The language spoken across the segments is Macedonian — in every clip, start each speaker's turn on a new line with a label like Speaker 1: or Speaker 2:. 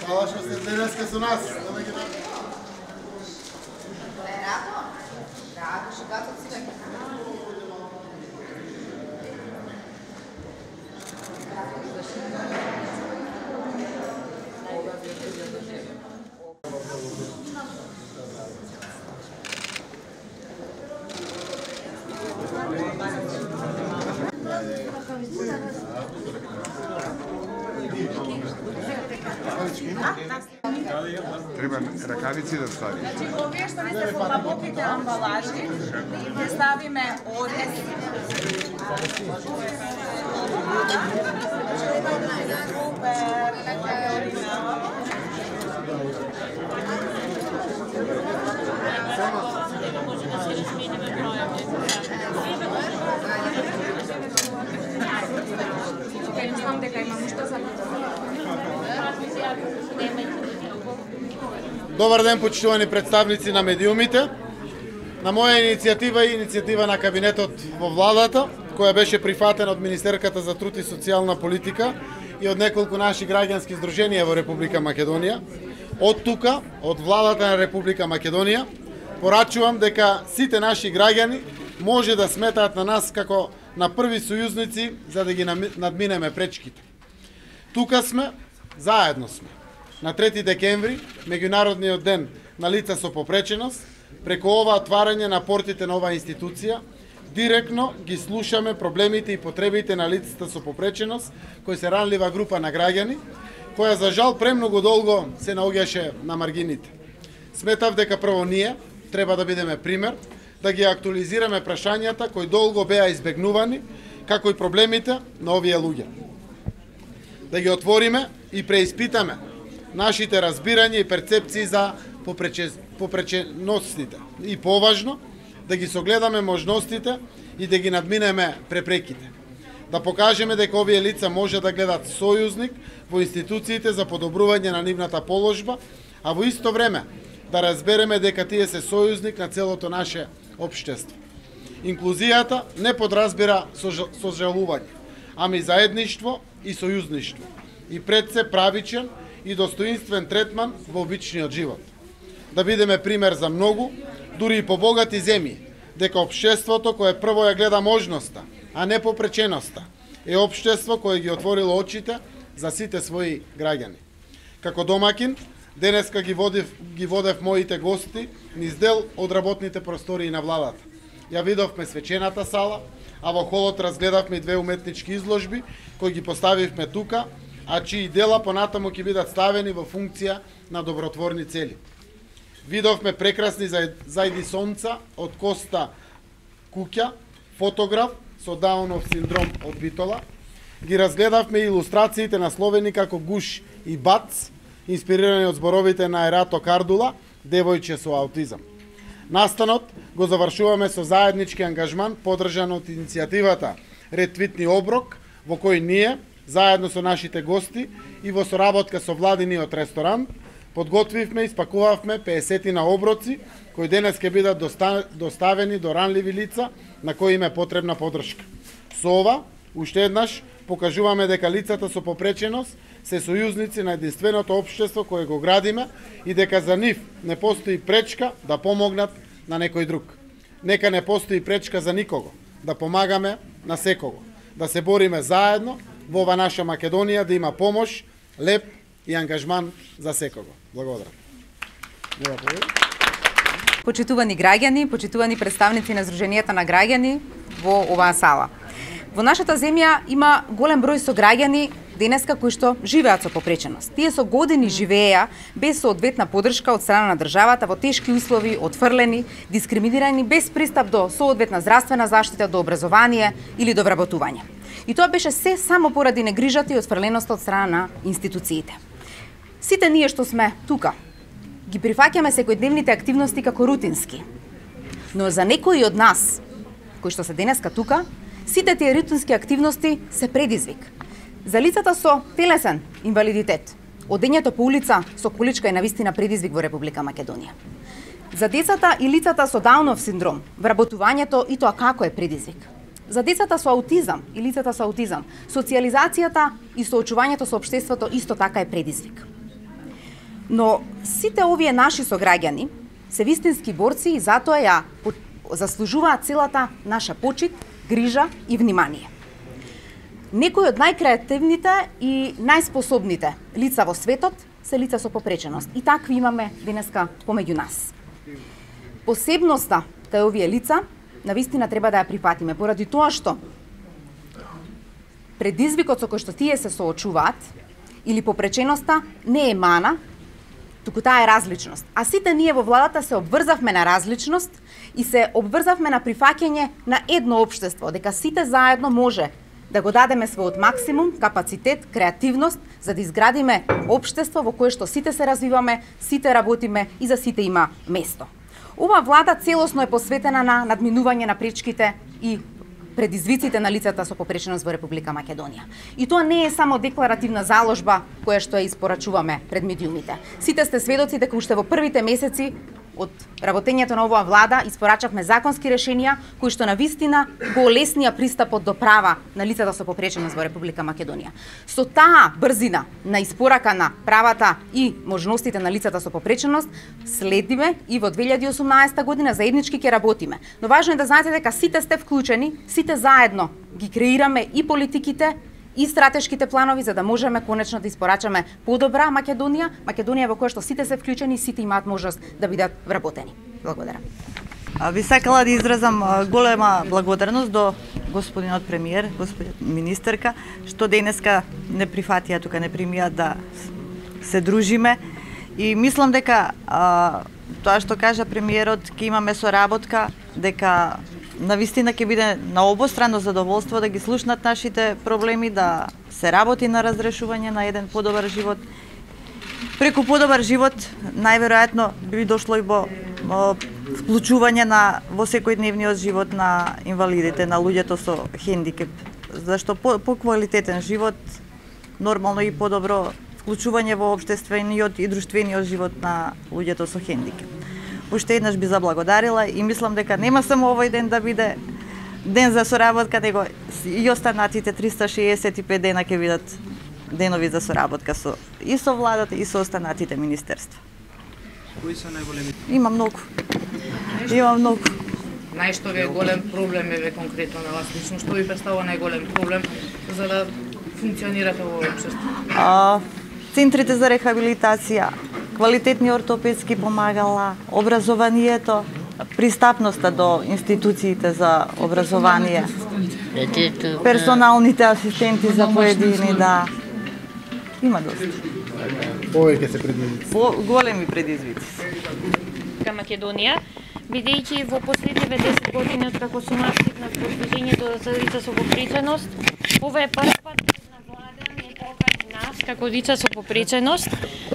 Speaker 1: Hvala što ste dneska su nas.
Speaker 2: Rado? Rado, шегато си веќе.
Speaker 3: Треба ракавици да стави.
Speaker 4: Значи, овие што не се во длабоките амбалажи, ќе ставиме орез. Не знам дека имам уште за
Speaker 1: Добар ден, почитувани представници на медиумите. На моја иницијатива и иницијатива на кабинетот во владата, која беше прифатена од Министерката за труд и социјална политика и од неколку наши граѓански здруженија во Република Македонија, од тука, од владата на Република Македонија, порачувам дека сите наши граѓани може да сметаат на нас како на први сојузници за да ги надминеме пречките. Тука сме, заедно сме. На 3 декември, меѓународниот ден на лица со попреченост, преку ова отварање на портите на оваа институција, директно ги слушаме проблемите и потребите на лицата со попреченост, кои се ранлива група на граѓани, која за жал премногу долго се наоѓаше на маргините. Сметав дека прво ние треба да бидеме пример, да ги актуализираме прашањата кои долго беа избегнувани, како и проблемите на овие луѓе. Да ги отвориме и преиспитаме нашите разбирања и перцепции за попреченостите. И поважно, да ги согледаме можностите и да ги надминеме препреките. Да покажеме дека овие лица може да гледат сојузник во институциите за подобрување на нивната положба, а во исто време да разбереме дека тие се сојузник на целото наше општество. Инклузијата не подразбира сожалување, ами заедништво и сојузништво. И пред се правичен и достоинствен третман во обичниот живот. Да бидеме пример за многу, дури и побогати земји, дека општеството кое прво ја гледа можноста, а не попреченоста, е општество кое ги отворило очите за сите своји граѓани. Како домакин, денеска ги водев моите гости низ дел од работните простории на владата. Ја видовме свечената сала, а во холот разгледавме и две уметнички изложби кои ги поставивме тука, а чии дела понатаму ќе бидат ставени во функција на добротворни цели. Видовме прекрасни зајди сонца од Коста Куќа, фотограф со Даунов синдром од Битола. Ги разгледавме илустрациите насловени како Гуш и Бац, инспирирани од зборовите на Ерато Кардула, девојче со аутизам. Настанот го завршуваме со заеднички ангажман подржан од иницијативата Ретвитни оброк, во кој ние, заедно со нашите гости и во соработка со владиниот ресторант, подготвивме и спакувавме 50 на оброци, кои денес ќе бидат доставени до ранливи лица на кои им е потребна подршка. Со ова, уште еднаш, покажуваме дека лицата со попреченост се сојузници на единственото општество кое го градиме и дека за нив не постои пречка да помогнат на некој друг. Нека не постои пречка за никого, да помагаме на секого, да се бориме заедно во ова наша Македонија, да има помош, леп и ангажман за секого. Благодарам.
Speaker 5: Почитувани граѓани, почитувани представници на Сдруженијата на граѓани во оваа сала. Во нашата земја има голем број сограѓани денеска кои што живеат со попреченост. Тие со години живееа без соодветна подршка од страна на државата во тешки услови, отфрлени, дискриминирани, без пристап до соодветна здравствена заштита, до образование или до вработување. И тоа беше се само поради негрижата и отфрленоста од страна на институциите. Сите ние што сме тука ги прифаќаме секојдневните активности како рутински. Но за некои од нас, кои што се денеска тука, сите тие рутински активности се предизвик. За лицата со телесен инвалидитет, одењето по улица со количка е навистина предизвик во Република Македонија. За децата и лицата со Даунов синдром, вработувањето и тоа како е предизвик. За децата со аутизам и лицата со аутизам, социјализацијата и соочувањето со општеството исто така е предизвик. Но сите овие наши сограѓани се вистински борци и затоа ја заслужуваат целата наша почит, грижа и внимание. Некои од најкреативните и најспособните лица во светот се лица со попреченост. И такви имаме денеска помеѓу нас. Посебноста кај овие лица навистина треба да ја прифатиме, поради тоа што предизвикот со кој што тие се соочуваат или попреченоста не е мана, туку таа е различност. А сите ние во владата се обврзавме на различност и се обврзавме на прифаќање на едно општество, дека сите заедно може да го дадеме својот максимум, капацитет, креативност, за да изградиме општество во кое што сите се развиваме, сите работиме и за сите има место. Ова влада целосно е посветена на надминување на пречките и предизвиците на лицата со попреченост во Република Македонија. И тоа не е само декларативна заложба која што ја испорачуваме пред медиумите. Сите сте сведоци дека уште во првите месеци од работењето на оваа влада испорачавме законски решенија кои што навистина го олеснија пристапот до права на лицата со попреченост во Република Македонија. Со таа брзина на испорака на правата и можностите на лицата со попреченост следиме и во 2018 година заеднички ќе работиме. Но важно е да знаете дека сите сте вклучени, сите заедно ги креираме и политиките и стратешките планови за да можеме конечно да испорачаме подобра Македонија во која што сите се вклучени, сите имаат можност да бидат вработени. Благодарам.
Speaker 6: Би сакала да изразам голема благодарност до господинот премиер, господин министерка, што денеска не прифатија тука, не примија да се дружиме. И мислам дека тоа што кажа премиерот, ќе имаме соработка, дека навистина ќе биде на обострано задоволство да ги слушнат нашите проблеми, да се работи на разрешување на еден подобар живот. Преку подобар живот, најверојатно би дошло и во вклучување во секојдневниот живот на инвалидите, на луѓето со хендикеп. Зашто по квалитетен живот, нормално и подобро вклучување во општествениот и друштвениот живот на луѓето со хендикеп. Уште еднаш би заблагодарила и мислам дека нема само овој ден да биде ден за соработка, него и останатите 365 дена ќе бидат денови за соработка и со владата и со останатите министерства.
Speaker 7: Кои се најголеми?
Speaker 6: Има многу.
Speaker 7: Најшто ви е голем проблем еве конкретно на вас лично, што ви представува најголем проблем за да функционирате во општеството?
Speaker 6: Центрите за рехабилитација, квалитетни ортопедски помагала, образованието, пристапноста до институциите за образование, персоналните асистенти за поедини, да. Има доста.
Speaker 1: Повеќе се предизвици.
Speaker 6: Големи предизвици.
Speaker 8: Македонија, бидејќи во последниве 10 години од како сум активна во движењето за лица со попреченост, ова е прв пат на влада не покажа нас како лица со попреченост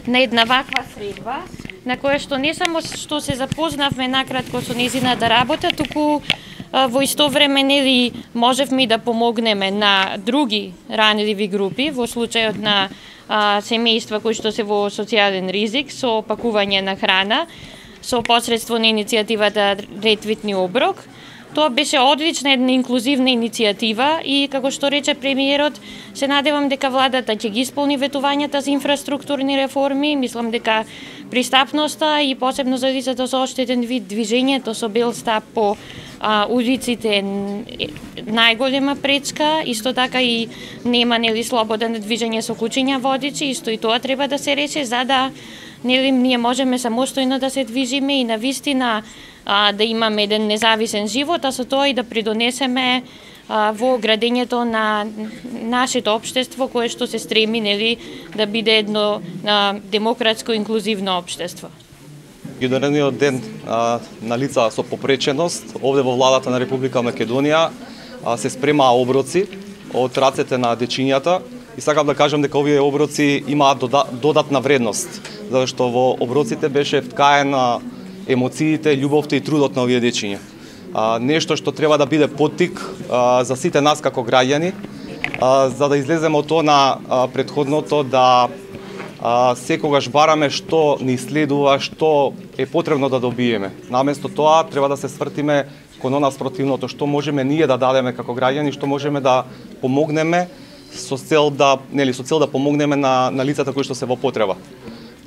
Speaker 8: на една ваква средба, на која што не само што се запознавме накратко со нејзината работа, туку во исто време нели можевме да помогнеме на други ранливи групи во случајот на семејства кои што се во социјален ризик со пакување на храна со посредство на иницијативата Ретвитни оброк. Тоа беше одлична една инклузивна иницијатива и како што рече премиерот, се надевам дека владата ќе ги исполни ветувањата за инфраструктурни реформи. Мислам дека пристапноста и посебно за лицата со оштетен вид движењето со бел стап по улиците најголема пречка, исто така и нема нели слобода на движење со кучиња водичи, исто и тоа треба да се рече за да нели ние можеме самостојно да се движиме и навистина да имаме еден независен живот, а со тоа и да придонесеме во градењето на нашето општество кое што се стреми нели да биде едно демократско инклузивно општество.
Speaker 9: Меѓународниот ден на лица со попреченост овде во владата на Република Македонија се спремаа оброци од рацете на дечињата и сакам да кажам дека овие оброци имаат додатна вредност, зашто во оброците беше вткаена емоциите, љубовта и трудот на овие дечиња. Нешто што треба да биде поттик за сите нас како граѓани, за да излеземе од тоа на претходното да секогаш бараме што ни следува, што е потребно да добиеме. Наместо тоа треба да се свртиме кон она спротивното, што можеме ние да дадеме како граѓани, што можеме да помогнеме со цел да помогнеме на лицата кои што се во потреба.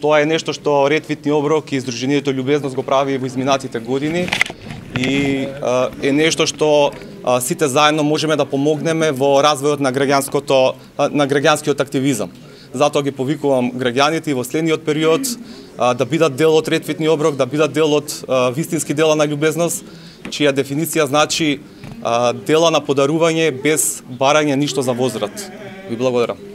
Speaker 9: Тоа е нешто што Ред Витни оброк и Сдруженијето Љубезност го прави во изминатите години и е нешто што сите заедно можеме да помогнеме во развојот на граѓанскиот активизам. Затоа ги повикувам граѓаните и во следниот период да бидат дел од Ред Витни оброк, да бидат дел од вистински дела на љубезност, чија дефиниција значи дела на подарување без барање ништо за возврат. Ви благодарам.